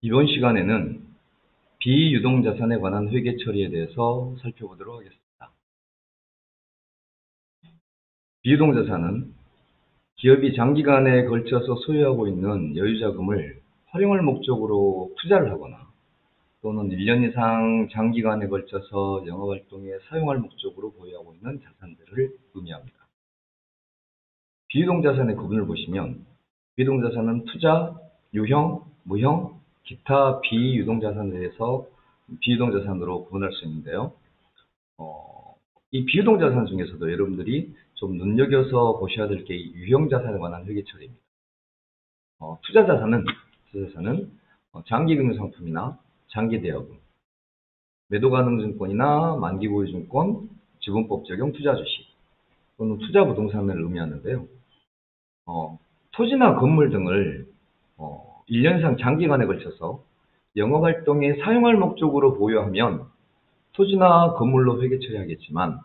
이번 시간에는 비유동자산에 관한 회계 처리에 대해서 살펴보도록 하겠습니다. 비유동자산은 기업이 장기간에 걸쳐서 소유하고 있는 여유자금을 활용할 목적으로 투자를 하거나 또는 1년 이상 장기간에 걸쳐서 영업활동에 사용할 목적으로 보유하고 있는 자산들을 의미합니다. 비유동자산의 구분을 보시면 비유동자산은 투자, 유형, 무형, 기타 비유동자산에 대해서 비유동자산으로 구분할 수 있는데요. 이 비유동자산 중에서도 여러분들이 좀 눈여겨서 보셔야 될 게 유형자산에 관한 회계처리입니다. 투자자산은 장기금융상품이나 장기대여금, 매도가능증권이나 만기보유증권, 지분법 적용 투자주식 또는 투자부동산을 의미하는데요. 토지나 건물 등을 1년 이상 장기간에 걸쳐서 영업활동에 사용할 목적으로 보유하면 토지나 건물로 회계 처리하겠지만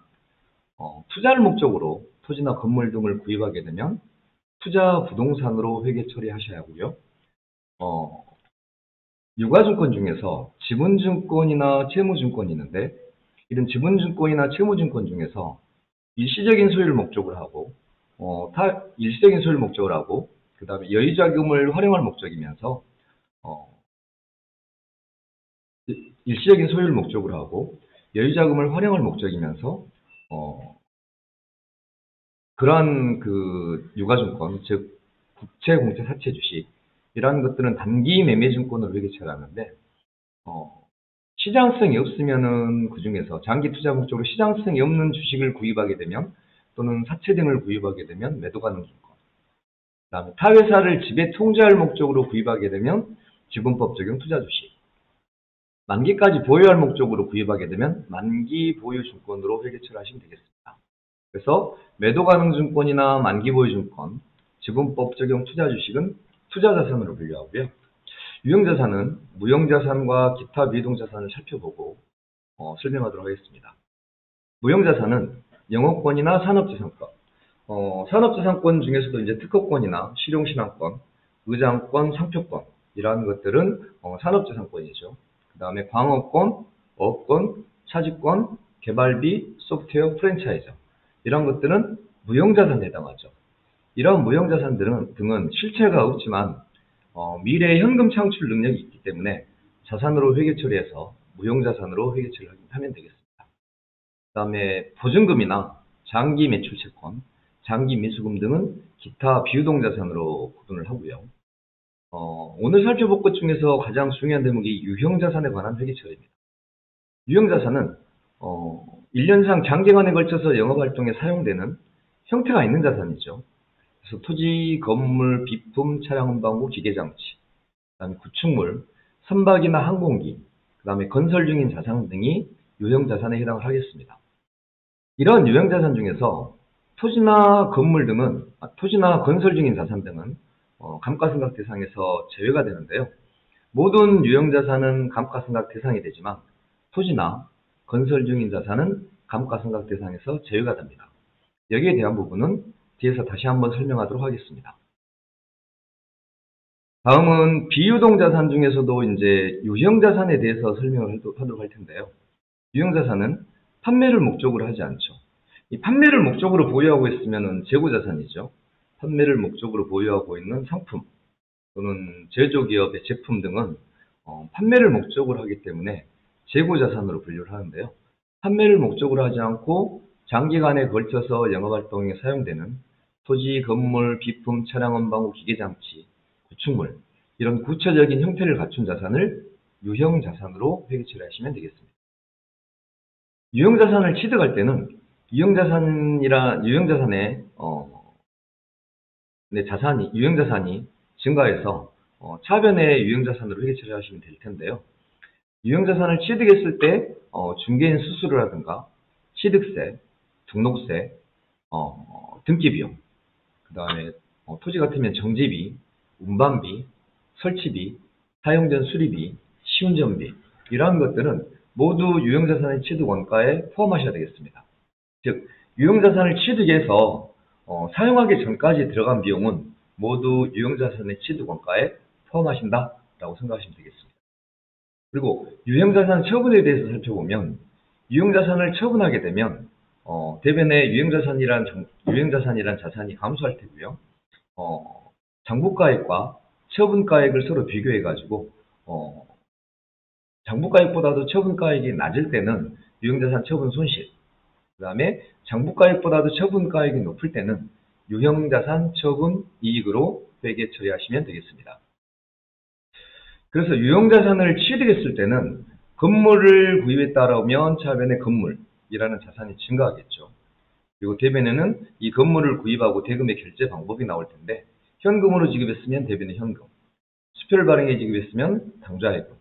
투자를 목적으로 토지나 건물 등을 구입하게 되면 투자 부동산으로 회계 처리하셔야 하고요. 유가증권 중에서 지분증권이나 채무증권이 있는데 이런 지분증권이나 채무증권 중에서 일시적인 소유를 목적으로 하고 일시적인 소유를 목적으로 하고 그 다음에 여유자금을 활용할 목적이면서 일시적인 소유를 목적으로 하고 여유자금을 활용할 목적이면서 그러한 그 유가증권, 즉 국채, 공채, 사채 주식 이러한 것들은 단기 매매증권으로 회계 처리하는데 시장성이 없으면은 그 중에서 장기 투자 목적으로 시장성이 없는 주식을 구입하게 되면 또는 사채 등을 구입하게 되면 매도가능증권, 그다음에 타회사를 지배 통제할 목적으로 구입하게 되면 지분법 적용 투자주식, 만기까지 보유할 목적으로 구입하게 되면 만기 보유 증권으로 회계 처리하시면 되겠습니다. 그래서 매도가능증권이나 만기보유증권, 지분법 적용 투자주식은 투자자산으로 분류하고요. 유형자산은 무형자산과 기타 비유동자산을 살펴보고 설명하도록 하겠습니다. 무형자산은 영업권이나 산업재산권, 산업재산권 중에서도 이제 특허권이나 실용신앙권, 의장권, 상표권 이러한 것들은 산업재산권이죠. 그 다음에 광업권, 어권, 차지권, 개발비, 소프트웨어, 프랜차이즈 이런 것들은 무형자산에 해당하죠. 이런 무형자산 등은 실체가 없지만 미래의 현금 창출 능력이 있기 때문에 자산으로 회계 처리해서 무형자산으로 회계 처리하면 되겠습니다. 그 다음에 보증금이나 장기 매출채권, 장기 미수금 등은 기타 비유동자산으로 구분을 하고요. 오늘 살펴볼 것 중에서 가장 중요한 대목이 유형자산에 관한 회계 처리입니다. 유형자산은 1년 이상 장기간에 걸쳐서 영업활동에 사용되는 형태가 있는 자산이죠. 그래서 토지, 건물, 비품, 차량 운반구, 기계장치, 그다음에 구축물, 선박이나 항공기, 그다음에 건설 중인 자산 등이 유형자산에 해당을 하겠습니다. 이런 유형자산 중에서 토지나 건설 중인 자산 등은 감가상각 대상에서 제외가 되는데요. 모든 유형자산은 감가상각 대상이 되지만 토지나 건설 중인 자산은 감가상각 대상에서 제외가 됩니다. 여기에 대한 부분은 뒤에서 다시 한번 설명하도록 하겠습니다. 다음은 비유동자산 중에서도 이제 유형자산에 대해서 설명을 하도록 할 텐데요. 유형자산은 판매를 목적으로 하지 않죠. 이 판매를 목적으로 보유하고 있으면 재고자산이죠. 판매를 목적으로 보유하고 있는 상품 또는 제조기업의 제품 등은 판매를 목적으로 하기 때문에 재고자산으로 분류를 하는데요. 판매를 목적으로 하지 않고 장기간에 걸쳐서 영업활동에 사용되는 토지, 건물, 비품, 차량 운반구, 기계장치, 구축물 이런 구체적인 형태를 갖춘 자산을 유형자산으로 회계 처리하시면 되겠습니다. 유형자산을 취득할 때는 유형자산의 유형자산이 증가해서 차변의 유형자산으로 회계 처리하시면 될 텐데요. 유형자산을 취득했을 때 중개인 수수료라든가 취득세, 등록세, 등기비용, 그 다음에 토지 같으면 정지비, 운반비, 설치비, 사용전 수리비, 시운전비 이러한 것들은 모두 유형자산의 취득 원가에 포함하셔야 되겠습니다. 즉 유형자산을 취득해서 사용하기 전까지 들어간 비용은 모두 유형자산의 취득 원가에 포함하신다라고 생각하시면 되겠습니다. 그리고 유형자산 처분에 대해서 살펴보면 유형자산을 처분하게 되면 대변에 유형자산이란 자산이 감소할 테고요. 장부가액과 처분가액을 서로 비교해가지고 장부가액보다도 처분가액이 낮을 때는 유형자산 처분 손실, 그 다음에 장부가액보다도 처분가액이 높을 때는 유형자산 처분 이익으로 회계 처리하시면 되겠습니다. 그래서 유형자산을 취득했을 때는 건물을 구입했다라면 차변의 건물이라는 자산이 증가하겠죠. 그리고 대변에는 이 건물을 구입하고 대금의 결제 방법이 나올 텐데 현금으로 지급했으면 대변의 현금, 수표를 발행해 지급했으면 당좌예금,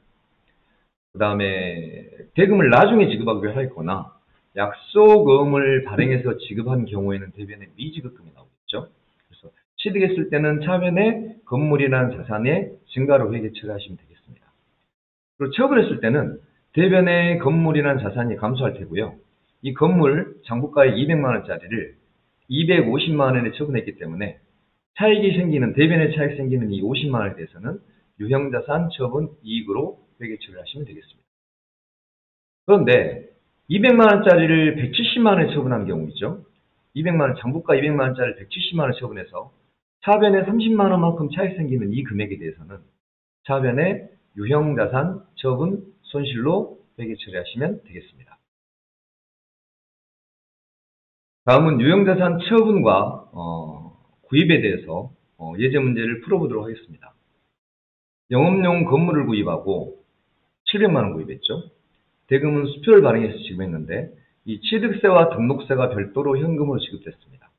그 다음에 대금을 나중에 지급하기로 하였거나 약속금을 발행해서 지급한 경우에는 대변에 미지급금이 나오겠죠. 그래서 취득했을 때는 차변의 건물이라는 자산의 증가로 회계 처리하시면 되겠습니다. 그리고 처분했을 때는 대변의 건물이라는 자산이 감소할 테고요. 이 건물 장부가액 200만 원짜리를 250만 원에 처분했기 때문에 대변의 차익이 생기는 이 50만 원에 대해서는 유형자산 처분 이익으로 회계 처리를 하시면 되겠습니다. 그런데 200만 원짜리를 170만 원에 처분한 경우이죠. 장부가 200만 원짜리를 170만 원에 처분해서 차변에 30만 원만큼 차익 생기는 이 금액에 대해서는 차변에 유형자산 처분 손실로 회계 처리하시면 되겠습니다. 다음은 유형자산 처분과 구입에 대해서 예제 문제를 풀어보도록 하겠습니다. 영업용 건물을 구입하고 700만 원 구입했죠. 대금은 수표를 발행해서 지급했는데 이 취득세와 등록세가 별도로 현금으로 지급됐습니다.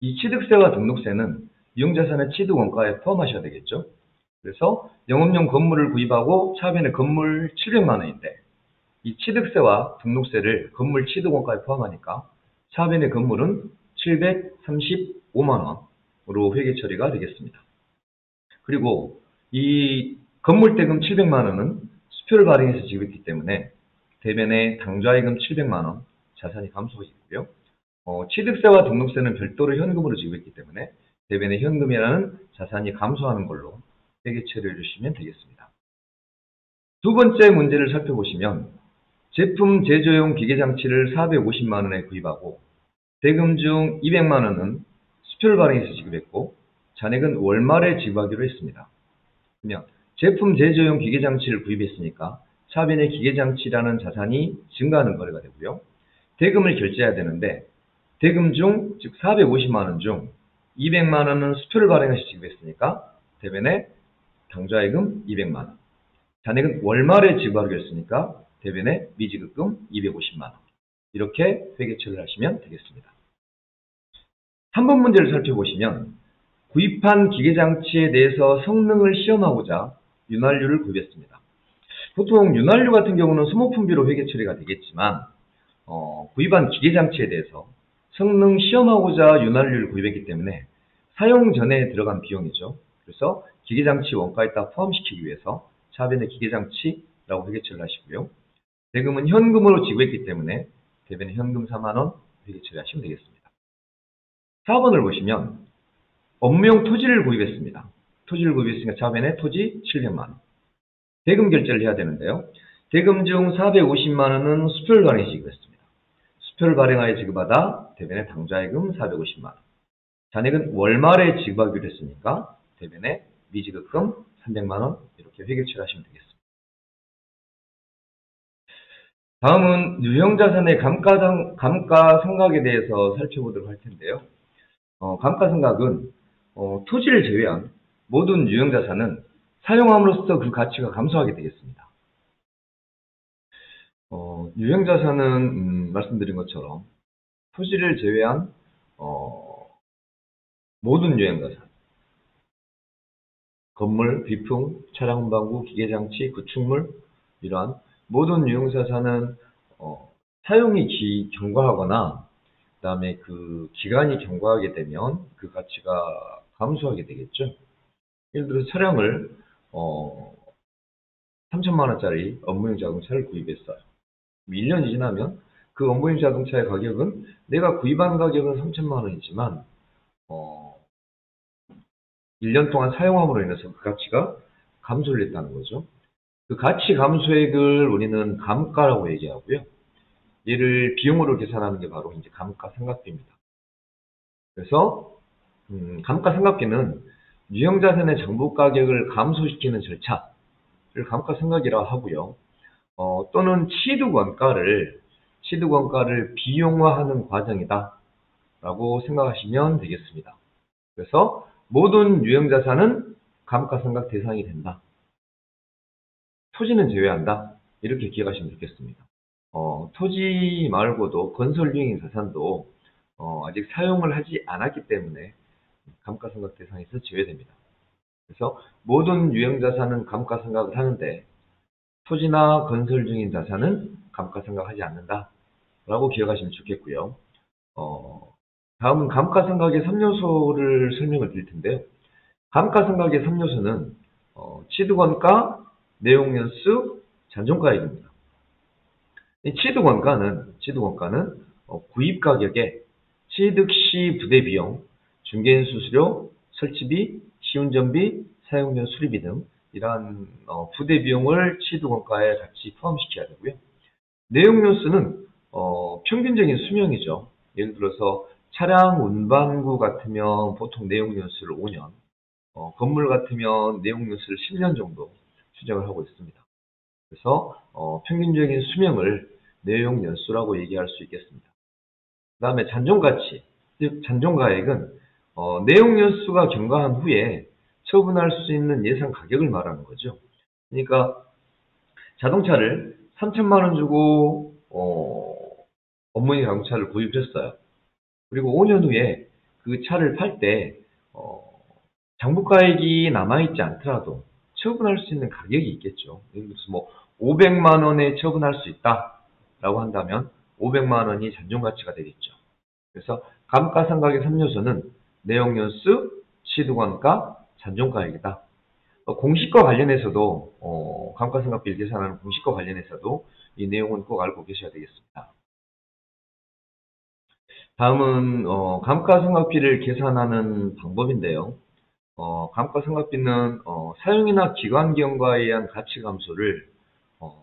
이 취득세와 등록세는 유형자산의 취득 원가에 포함하셔야 되겠죠. 그래서 영업용 건물을 구입하고 차변의 건물 700만 원인데 이 취득세와 등록세를 건물 취득 원가에 포함하니까 차변의 건물은 735만 원으로 회계 처리가 되겠습니다. 그리고 이 건물 대금 700만 원은 수표를 발행해서 지급했기 때문에 대변에 당좌예금 700만 원 자산이 감소했고요. 취득세와 등록세는 별도로 현금으로 지급했기 때문에 대변에 현금이라는 자산이 감소하는 걸로 회계 처리해 주시면 되겠습니다. 두 번째 문제를 살펴보시면 제품 제조용 기계장치를 450만 원에 구입하고 대금 중 200만 원은 수표를 발행해서 지급했고 잔액은 월말에 지급하기로 했습니다. 그러면 제품 제조용 기계장치를 구입했으니까 차변의 기계장치라는 자산이 증가하는 거래가 되고요. 대금을 결제해야 되는데 대금 중, 즉 450만 원 중 200만 원은 수표를 발행해서 지급했으니까 대변에 당좌예금 200만 원, 잔액은 월말에 지급하기로 했으니까 대변에 미지급금 250만 원, 이렇게 회계 처리를 하시면 되겠습니다. 3번 문제를 살펴보시면 구입한 기계장치에 대해서 성능을 시험하고자 윤활유를 구입했습니다. 보통 윤활유 같은 경우는 소모품비로 회계 처리가 되겠지만 구입한 기계장치에 대해서 성능 시험하고자 윤활유를 구입했기 때문에 사용 전에 들어간 비용이죠. 그래서 기계장치 원가에 딱 포함시키기 위해서 차변의 기계장치라고 회계 처리를 하시고요. 대금은 현금으로 지급했기 때문에 대변에 현금 4만 원 회계 처리하시면 되겠습니다. 4번을 보시면 업무용 토지를 구입했습니다. 토지를 구입했으니까 차변에 토지 700만 원. 대금 결제를 해야 되는데요. 대금 중 450만 원은 수표를 발행해 지급했습니다. 수표를 발행하여 지급하다 대변에 당좌예금 450만 원. 잔액은 월말에 지급하기로 했으니까 대변에 미지급금 300만 원 이렇게 회계 처리하시면 되겠습니다. 다음은 유형자산의 감가상각에 대해서 살펴보도록 할 텐데요. 감가상각은 토지를 제외한 모든 유형자산은 사용함으로써 그 가치가 감소하게 되겠습니다. 유형자산은 말씀드린 것처럼 토지를 제외한 모든 유형자산, 건물, 비품, 차량 운반구, 기계장치, 구축물 이러한 모든 유형자산은 사용이 경과하거나 그 다음에 그 기간이 경과하게 되면 그 가치가 감소하게 되겠죠. 예를 들어 차량을 3천만 원짜리 업무용 자동차를 구입했어요. 1년이 지나면 그 업무용 자동차의 가격은 내가 구입한 가격은 3천만 원이지만 1년 동안 사용함으로 인해서 그 가치가 감소를 했다는 거죠. 그 가치 감소액을 우리는 감가라고 얘기하고요. 얘를 비용으로 계산하는 게 바로 이제 감가상각비입니다. 그래서 감가상각비는 유형자산의 장부 가격을 감소시키는 절차를 감가상각이라고 하고요. 또는 취득원가를 비용화하는 과정이다 라고 생각하시면 되겠습니다. 그래서 모든 유형자산은 감가상각 대상이 된다. 토지는 제외한다. 이렇게 기억하시면 좋겠습니다. 토지 말고도 건설 유형인 자산도 아직 사용을 하지 않았기 때문에 감가상각 대상에서 제외됩니다. 그래서 모든 유형자산은 감가상각을 하는데 토지나 건설 중인 자산은 감가상각하지 않는다 라고 기억하시면 좋겠고요. 다음은 감가상각의 3요소를 설명을 드릴 텐데요. 감가상각의 3요소는 취득원가, 내용연수, 잔존가액입니다. 이 취득원가는 구입가격에 취득시 부대비용, 중개인수수료, 설치비, 시운전비, 사용료 수리비 등 이러한 부대비용을 취득원가에 같이 포함시켜야 되고요. 내용연수는 평균적인 수명이죠. 예를 들어서 차량 운반구 같으면 보통 내용연수를 5년, 건물 같으면 내용연수를 10년 정도 추정을 하고 있습니다. 그래서 평균적인 수명을 내용연수라고 얘기할 수 있겠습니다. 그 다음에 잔존가치, 즉 잔존가액은 내용연수가 경과한 후에 처분할 수 있는 예상 가격을 말하는 거죠. 그러니까 자동차를 3천만 원 주고 어머니 자동차를 구입했어요. 그리고 5년 후에 그 차를 팔 때 장부가액이 남아있지 않더라도 처분할 수 있는 가격이 있겠죠. 예를 들어서 뭐 500만 원에 처분할 수 있다라고 한다면 500만 원이 잔존가치가 되겠죠. 그래서 감가상각의 3요소는 내용연수, 취득원가, 잔존가액이다. 공시과 관련해서도 감가상각비를 계산하는 공시과 관련해서도 이 내용은 꼭 알고 계셔야 되겠습니다. 다음은 감가상각비를 계산하는 방법인데요. 감가상각비는 사용이나 기관 경과에 의한 가치 감소를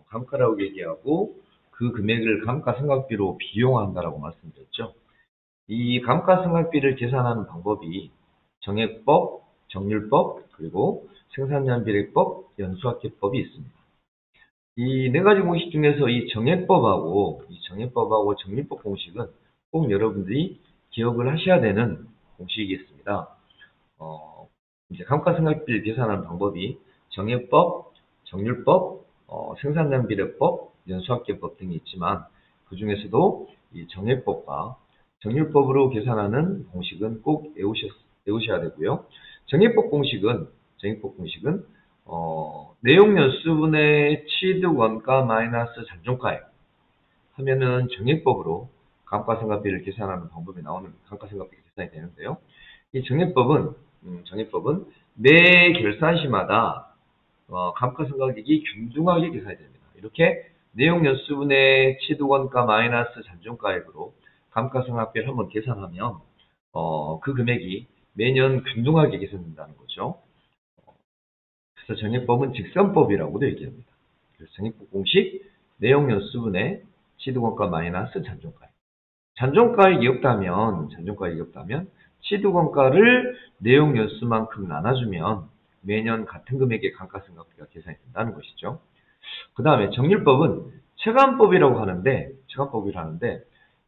감가라고 얘기하고 그 금액을 감가상각비로 비용화한다라고 말씀드렸죠. 이 감가상각비를 계산하는 방법이 정액법, 정률법, 그리고 생산량비례법, 연수학계법이 있습니다. 이 네 가지 공식 중에서 이 정액법하고 정률법 공식은 꼭 여러분들이 기억을 하셔야 되는 공식이겠습니다. 이제 감가상각비를 계산하는 방법이 정액법, 정률법, 생산량비례법, 연수학계법 등이 있지만 그 중에서도 이 정액법과 정률법으로 계산하는 공식은 꼭 외우셔야 되고요. 정액법 공식은 내용연수분의 취득원가 마이너스 잔존가액 하면은 정액법으로 감가상각비를 계산하는 방법이 나오는 감가상각비가 계산이 되는데요. 이 정액법은 매 결산시마다 감가상각액이 균등하게 계산이 됩니다. 이렇게 내용연수분의 취득원가 마이너스 잔존가액으로 감가상각비를 한번 계산하면 그 금액이 매년 균등하게 계산된다는 거죠. 그래서 정액법은 직선법이라고도 얘기합니다. 그래서 정액법 공식 내용연수분의 취득원가 마이너스 잔존가액. 잔존가액이 없다면 취득원가를 내용연수만큼 나눠주면 매년 같은 금액의 감가상각비가 계산이 된다는 것이죠. 그 다음에 정률법은 체감법이라고 하는데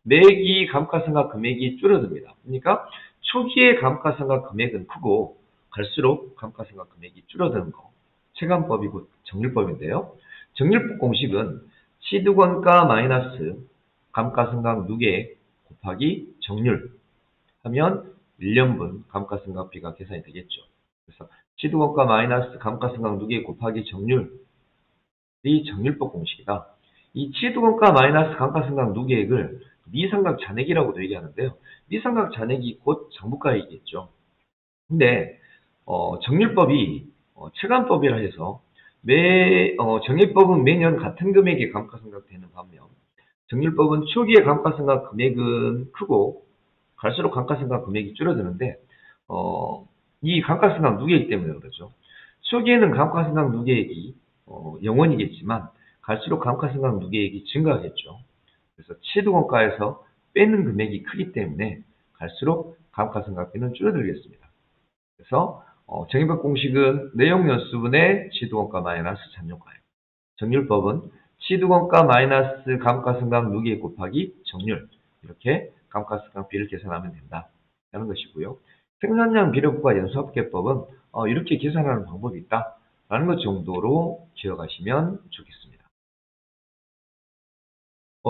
매기 감가상각 금액이 줄어듭니다. 그러니까 초기의 감가상각 금액은 크고 갈수록 감가상각 금액이 줄어드는 거. 체감법이고 정률법인데요. 정률법 공식은 취득원가 마이너스 감가상각 누계 곱하기 정률 하면 1년분 감가상각비가 계산이 되겠죠. 그래서 취득원가 마이너스 감가상각 누계 곱하기 정률이 정률법 공식이다. 이 취득원가 마이너스 감가상각 누계액을 미상각 잔액이라고도 얘기하는데요. 미상각 잔액이 곧 장부가액이겠죠. 근데 정률법이 체감법이라 해서 정액법은 매년 같은 금액의 감가상각되는 반면 정률법은 초기의 감가상각 금액은 크고 갈수록 감가상각 금액이 줄어드는데 이 감가상각 누계액 때문에 그렇죠. 초기에는 감가상각 누계액이 영원이겠지만 갈수록 감가상각 누계액이 증가하겠죠. 그래서 취득원가에서 빼는 금액이 크기 때문에 갈수록 감가상각비는 줄어들겠습니다. 그래서 정의법 공식은 내용연수분의 취득원가 마이너스 잔존가액. 정률법은 취득원가 마이너스 감가상각 누계액 곱하기 정률. 이렇게 감가상각비를 계산하면 된다. 라는 것이고요. 생산량 비례부과 연수합계법은 이렇게 계산하는 방법이 있다. 라는 것 정도로 기억하시면 좋겠습니다.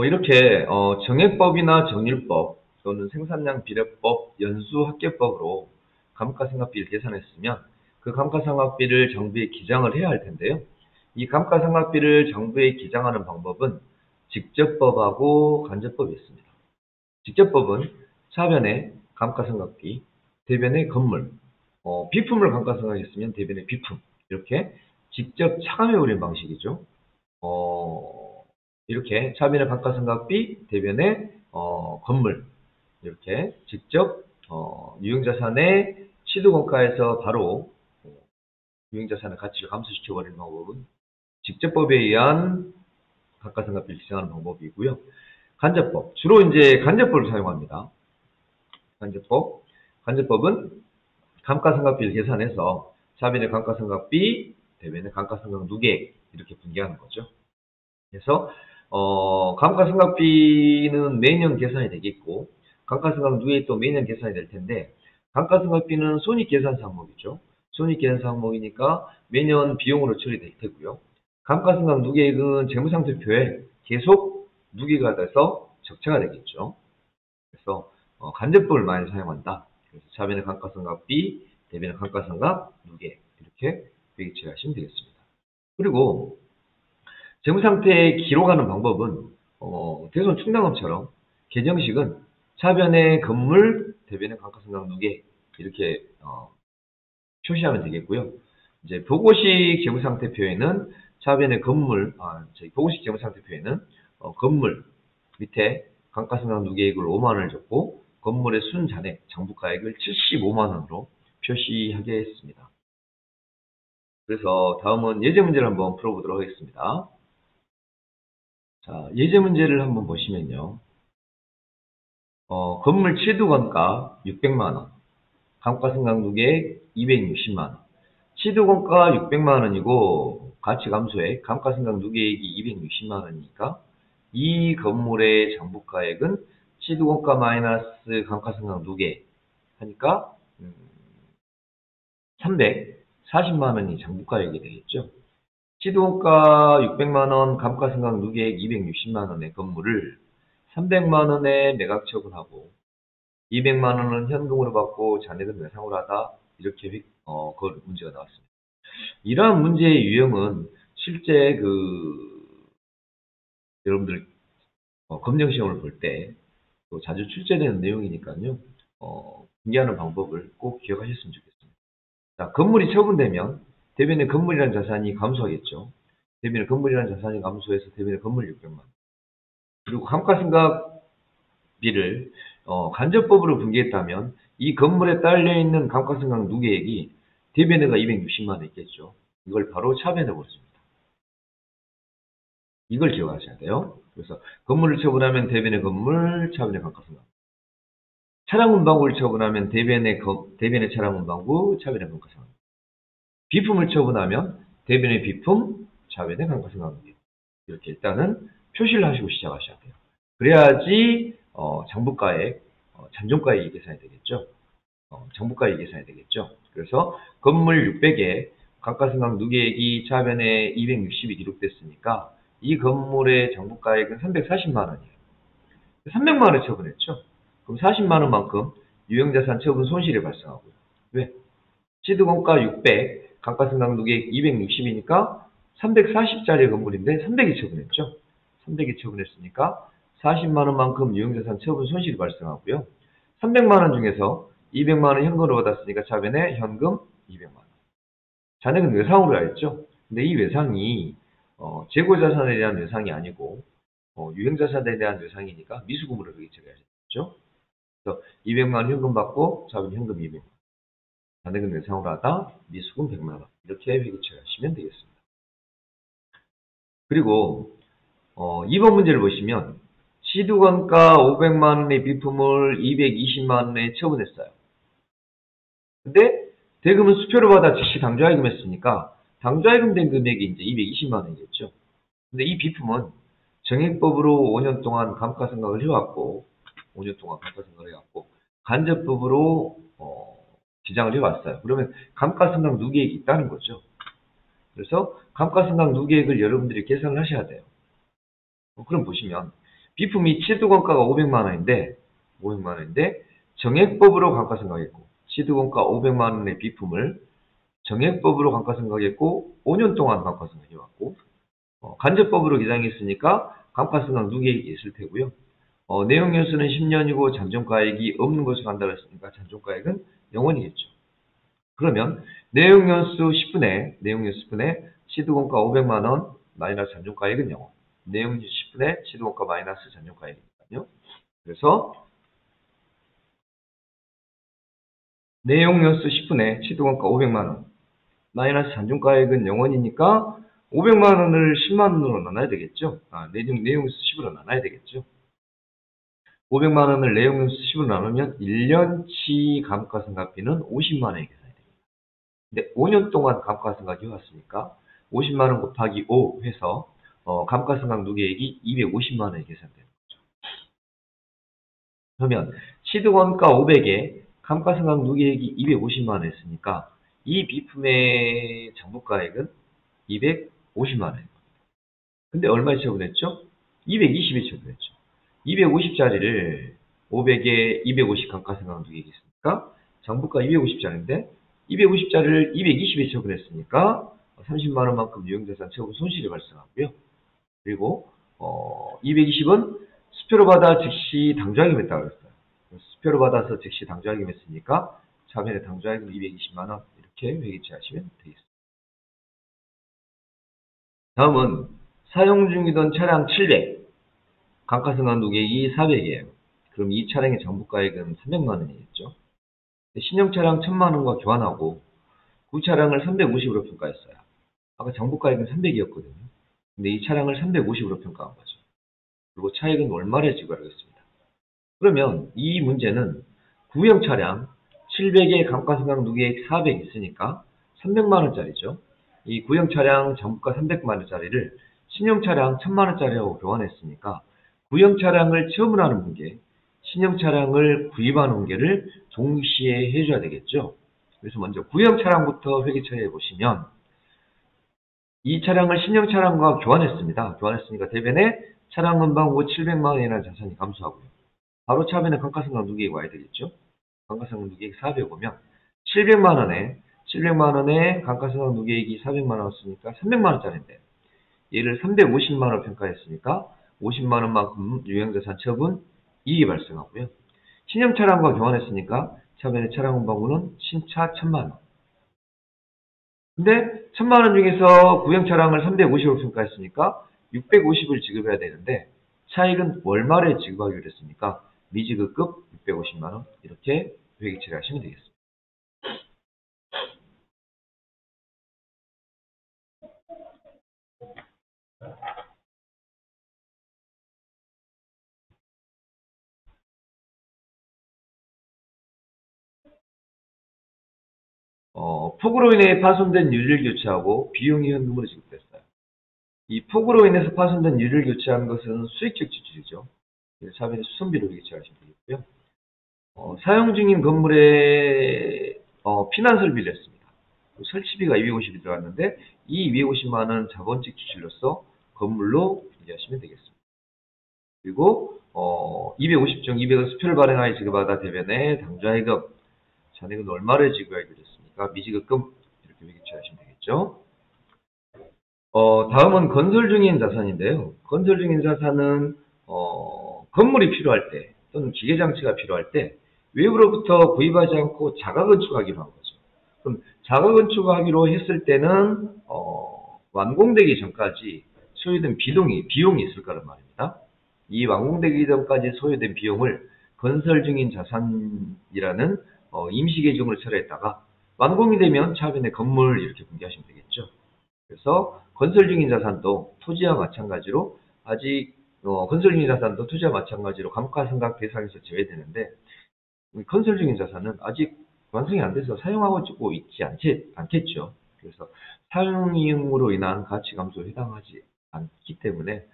이렇게 정액법이나 정률법 또는 생산량 비례법, 연수합계법으로 감가상각비를 계산했으면 그 감가상각비를 장부에 기장을 해야 할 텐데요. 이 감가상각비를 장부에 기장하는 방법은 직접법하고 간접법이 있습니다. 직접법은 차변에 감가상각비, 대변에 건물, 비품을 감가상각했으면 대변에 비품 이렇게 직접 차감해버리는 방식이죠. 이렇게 차변에 감가상각비, 대변에 건물 이렇게 직접 유형자산의 취득원가에서 바로 유형자산의 가치를 감소시켜버리는 방법은 직접법에 의한 감가상각비를 기장하는 방법이고요. 간접법, 주로 이제 간접법을 사용합니다. 간접법은 감가상각비를 계산해서 차변의 감가상각비, 대변의 감가상각 누계액 이렇게 분개하는 거죠. 그래서 감가상각비는 매년 계산이 되겠고 감가상각 누계액도 매년 계산이 될 텐데 감가상각비는 손익계산 항목이죠. 손익계산 항목이니까 매년 비용으로 처리될 테고요. 감가상각 누계액은 재무상태표에 계속 누계가 돼서 적체가 되겠죠. 그래서 간접법을 많이 사용한다. 그래서 차변의 감가상각비, 대변의 감가상각 누계액 이렇게 배기체하시면 되겠습니다. 그리고 재무상태에 기록하는 방법은 대손 충당금처럼 계정식은 차변의 건물, 대변의 감가상각 누계 이렇게 표시하면 되겠고요. 이제 보고식 재무상태표에는 차변의 건물, 보고식 재무상태표에는 건물 밑에 감가상각 누계액을 5만 원을 줬고 건물의 순잔액 장부가액을 75만 원으로 표시하게 했습니다. 그래서 다음은 예제 문제를 한번 풀어보도록 하겠습니다. 자, 예제 문제를 한번 보시면요. 건물 취득원가 600만 원, 감가상각 누계액 260만 원. 취득원가 600만 원이고 가치 감소액 감가상각 누계액이 260만 원이니까 이 건물의 장부가액은 취득원가 마이너스 감가상각 누계액 하니까 340만 원이 장부가액이 되겠죠. 취득원가 600만 원, 감가상각 누계액 260만 원의 건물을 300만 원에 매각 처분하고 200만 원은 현금으로 받고 잔액은 외상으로 하다 이렇게 그 문제가 나왔습니다. 이러한 문제의 유형은 실제 여러분들 검정시험을 볼 때 또 자주 출제되는 내용이니까요. 분개하는 방법을 꼭 기억하셨으면 좋겠습니다. 자, 건물이 처분되면 대변의 건물이라는 자산이 감소하겠죠. 대변의 건물이라는 자산이 감소해서 대변의 건물 600만 원. 그리고 감가상각비를 간접법으로 분개했다면 이 건물에 딸려있는 감가상각 누계액이 대변회가 260만 원 있겠죠. 이걸 바로 차변해 보겠습니다. 이걸 기억하셔야 돼요. 그래서 건물을 처분하면 대변의 건물, 차변의 감가상각. 차량운반구를 처분하면 대변의 차량운반구, 차변의 감가상각. 비품을 처분하면 대변의 비품, 차변의 감가상각. 이렇게 일단은 표시를 하시고 시작하셔야 돼요. 그래야지 장부가액, 잔존가액이 계산이 되겠죠. 장부가액이 계산이 되겠죠. 그래서 건물 600에 감가상각 누계액이 차변에 260이 기록됐으니까 이 건물의 장부가액은 340만 원이에요. 300만 원을 처분했죠. 그럼 40만 원만큼 유형자산 처분 손실이 발생하고요. 왜? 취득원가 600, 감가상각 누계액 260이니까 340짜리 건물인데 300이 처분했죠. 300이 처분했으니까 40만 원만큼 유형자산 처분 손실이 발생하고요. 300만 원 중에서 200만 원 현금으로 받았으니까 차변에 현금 200만 원. 잔액은 외상으로 하였죠. 근데 이 외상이 재고자산에 대한 외상이 아니고 유형자산에 대한 외상이니까 미수금으로 배기처리하셨죠. 그래서 200만 원 현금 받고 차변 현금 200만 원. 잔액은 외상으로 하다 미수금 100만 원. 이렇게 배기처리하시면 되겠습니다. 그리고 2번 문제를 보시면 시도건가 500만 원의 비품을 220만 원에 처분했어요. 근데 대금은 수표로 받아 즉시 당좌이금 했으니까 당좌이금 된 금액이 이제 220만 원이겠죠. 근데 이 비품은 정액법으로 5년 동안 감가상각을 해왔고, 5년 동안 감가상각을 해왔고, 간접법으로 기장을 해왔어요. 그러면 감가상각 누계액이 있다는 거죠. 그래서 감가상각 누계액을 여러분들이 계산을 하셔야 돼요. 그럼 보시면 비품이 취득원가가 500만 원인데 정액법으로 감가상각했고, 취득원가 500만 원의 비품을 정액법으로 감가상각했고 5년 동안 감가상각해왔고, 간접법으로 기장했으니까 감가상각 누계액이 있을 테고요. 내용 연수는 10년이고 잔존가액이 없는 것으로 한다고 했으니까 잔존가액은 0원이겠죠. 그러면 내용 연수 10분의 시도원가 500만 원 마이너스 잔존가액은 0원. 내용 연수 10분의 시도원가 마이너스 잔존가액이니까요. 그래서 내용 연수 10분의 시도원가 500만 원 마이너스 잔존가액은 0원이니까 500만 원을 10만 원으로 나눠야 되겠죠. 내용 연수 10으로 나눠야 되겠죠. 500만 원을 내용 연수 10으로 나누면 1년치 감가상각비는 50만 원이 계산이 됩니다. 근데 5년 동안 감가상각이 왔으니까 50만 원 곱하기 5 해서 감가상각 누계액이 250만 원이 계산되는 거죠. 그러면 취득원가 500에 감가상각 누계액이 250만 원 했으니까 이 비품의 장부가액은 250만 원입니다. 근데 얼마에 처분했죠? 220에 처분했죠. 250짜리를 500에 250 감가상각 누계액이 있으니까 장부가 250짜리인데 250짜리를 220에 처분했으니까 30만 원만큼 유형자산 처분 손실이 발생하고요. 그리고 220은 수표로 받아 즉시 당좌이금했다고 했어요. 수표로 받아서 즉시 당좌이금했으니까 차변의 당좌이금 220만 원 이렇게 회계처하시면 되겠습니다. 다음은 사용 중이던 차량 700 감가상각 누계액이 400이에요. 그럼 이 차량의 장부가액은 300만 원이겠죠. 신형 차량 1000만 원과 교환하고 그 차량을 350으로 평가했어요. 아까 장부가액은 300이었거든요. 근데 이 차량을 350으로 평가한 거죠. 그리고 차액은 월말에 지급하겠습니다. 그러면 이 문제는 구형 차량 700에 감가상각 누계액 400 있으니까 300만 원짜리죠. 이 구형 차량 장부가 300만 원짜리를 신형 차량 1000만 원짜리하고 교환했으니까 구형 차량을 처분하는 분께 신형 차량을 구입하는 분께를 동시에 해줘야 되겠죠. 그래서 먼저 구형 차량부터 회계 처리해 보시면 이 차량을 신형 차량과 교환했습니다. 교환했으니까 대변에 차량 건방고 700만 원이라는 자산이 감소하고요. 바로 차변에 감가상각 누계액이 와야 되겠죠. 감가상각 누계액 400 오면 700만 원에 감가상각 누계액이 400만 원 왔으니까 300만 원짜리인데 얘를 350만 원 평가했으니까 50만 원만큼 유형자산 처분 이익이 발생하고요. 신형 차량과 교환했으니까 차변의 차량 건방고는 신차 1000만 원. 근데 1000만 원 중에서 구형 차량을 350으로 평가했으니까 650을 지급해야 되는데 차익은 월말에 지급하기로 했으니까 미지급급 650만 원 이렇게 회계 처리하시면 되겠습니다. 폭우로 인해 파손된 유리를 교체하고 비용이 현금으로 지급됐어요. 이 폭우로 인해서 파손된 유리를 교체한 것은 수익적 지출이죠. 그래서 차변에 수선비로 회계 처리하시면 되겠고요. 사용 중인 건물에 피난 설비를 했습니다. 설치비가 250이 들어갔는데 이 250만 원 자본적 지출로서 건물로 얘기하시면 되겠습니다. 그리고 250중 200은 수표를 발행하여 지급하다 대변에 당좌이금 잔액은 얼마를 지급하기로 했습니까? 미지급금 이렇게 회계처리하시면 되겠죠. 다음은 건설 중인 자산인데요. 건설 중인 자산은 건물이 필요할 때 또는 기계장치가 필요할 때 외부로부터 구입하지 않고 자가 건축하기로 한 거죠. 그럼 자가 건축하기로 했을 때는 완공되기 전까지 소요된 비용이 있을 거란 말입니다. 이 완공되기 전까지 소요된 비용을 건설 중인 자산이라는 임시계정으로 처리했다가 완공이 되면 차변의 건물 이렇게 분기하시면 되겠죠. 그래서 건설 중인 자산도 토지와 마찬가지로 아직 건설 중인 자산도 토지와 마찬가지로 감가상각 대상에서 제외되는데 건설 중인 자산은 아직 완성이 안 돼서 사용하고 있지 않겠죠. 그래서 사용이용으로 인한 가치 감소에 해당하지 않기 때문에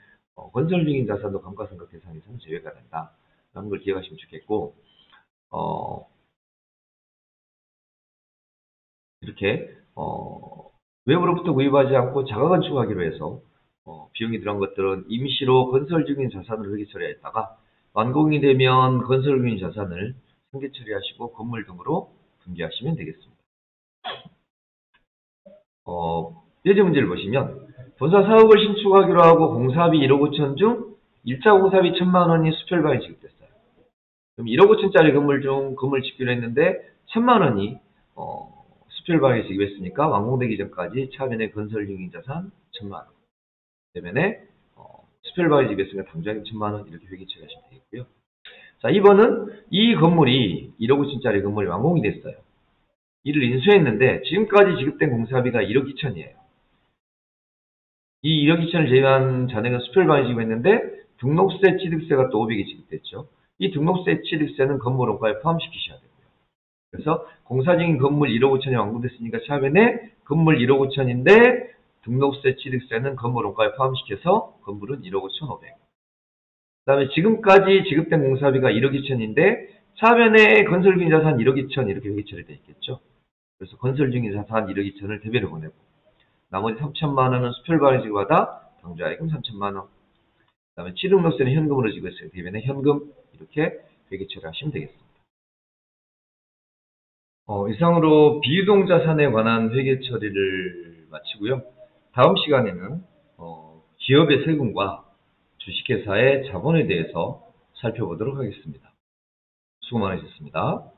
건설 중인 자산도 감가상각 대상에서는 제외가 된다라는 걸 기억하시면 좋겠고 이렇게 외부로부터 구입하지 않고 자가 건축하기로 해서 비용이 들어간 것들은 임시로 건설 중인 자산을 회계 처리했다가 완공이 되면 건설 중인 자산을 승계 처리하시고 건물 등으로 분기하시면 되겠습니다. 예제 문제를 보시면 본사 사업을 신축하기로 하고 공사비 1억 5천 중 1차 공사비 1,000만 원이 수표일반이 지급됐어요. 그럼 1억 5천짜리 건물 중 건물 짓기로 했는데 1,000만 원이 수표일반이 지급했으니까 완공되기 전까지 차변의 건설 중인 자산 1,000만 원. 때문에 수표일반이 지급했으니까 당좌금 1,000만 원 이렇게 회계 처리하시면 되겠고요. 자, 2번은 이 건물이 1억 5천짜리 건물이 완공이 됐어요. 이를 인수했는데 지금까지 지급된 공사비가 1억 2천이에요. 이 1억 2천을 제외한 잔액은 수표일반이 지급했는데 등록세, 취득세가 또 500이 지급됐죠. 이 등록세, 취득세는 건물 원가에 포함시키셔야 되고요. 그래서 공사 중인 건물 1억 5천이 완공됐으니까 차변에 건물 1억 5천인데 등록세, 취득세는 건물 원가에 포함시켜서 건물은 1억 5천 5백. 그 다음에 지금까지 지급된 공사비가 1억 2천인데 차변에 건설 중인 자산 1억 2천 이렇게 회계 처리되어 있겠죠. 그래서 건설 중인 자산 1억 2천을 대별로 보내고 나머지 3천만 원은 수표일반이 지급하다 당좌예금 3천만 원. 그 다음에 취등록세는 현금으로 지급했어요. 대변에 현금 이렇게 회계 처리하시면 되겠습니다. 이상으로 비유동자산에 관한 회계 처리를 마치고요. 다음 시간에는 기업의 세금과 주식회사의 자본에 대해서 살펴보도록 하겠습니다. 수고 많으셨습니다.